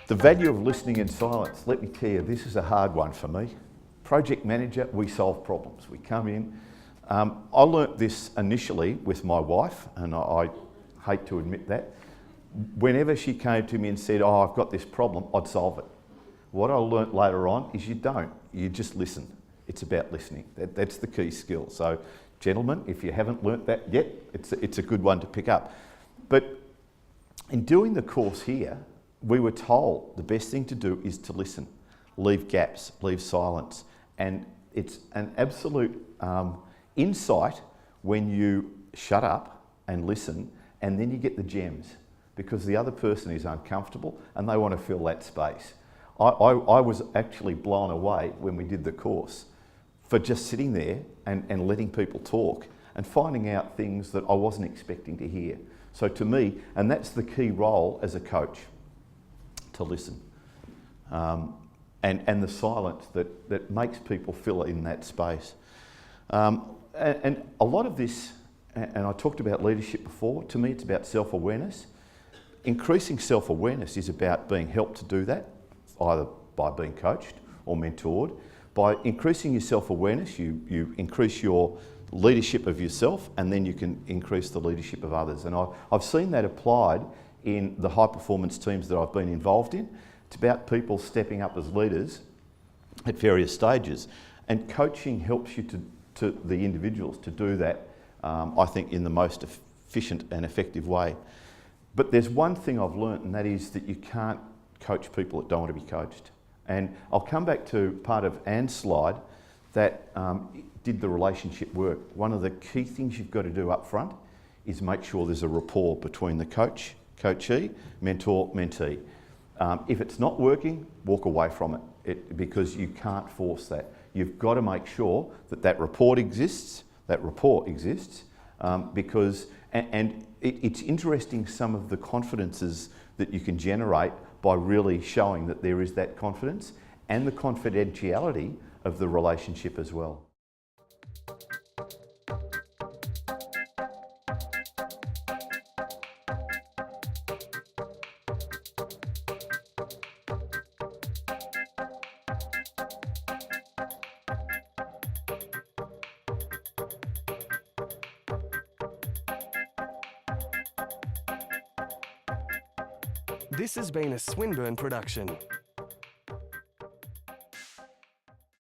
The value of listening in silence. Let me tell you, this is a hard one for me. Project manager, we solve problems. We come in. I learnt this initially with my wife, and I hate to admit that. Whenever she came to me and said, oh, I've got this problem, I'd solve it. What I learnt later on is you don't. You just listen. It's about listening. That's the key skill. So, gentlemen, if you haven't learnt that yet, it's a good one to pick up. But in doing the course here, we were told the best thing to do is to listen, leave gaps, leave silence. And it's an absolute insight when you shut up and listen, and then you get the gems, because the other person is uncomfortable and they want to fill that space. I was actually blown away when we did the course for just sitting there and letting people talk and finding out things that I wasn't expecting to hear. So to me, and that's the key role as a coach, to listen. And the silence that makes people fill in that space. And a lot of this, and I talked about leadership before, to me it's about self-awareness. Increasing self-awareness is about being helped to do that, either by being coached or mentored. By increasing your self-awareness, you increase your leadership of yourself, and then you can increase the leadership of others. And I've seen that applied in the high-performance teams that I've been involved in. It's about people stepping up as leaders at various stages, and coaching helps you to the individuals to do that, I think, in the most efficient and effective way. But there's one thing I've learnt, and that is that you can't coach people that don't want to be coached. And I'll come back to part of Anne's slide that did the relationship work. One of the key things you've got to do up front is make sure there's a rapport between the coachee, mentor, mentee. If it's not working, walk away from it, because you can't force that. You've got to make sure that rapport exists, because it's interesting some of the confidences that you can generate by really showing that there is that confidence and the confidentiality of the relationship as well. This has been a Swinburne production.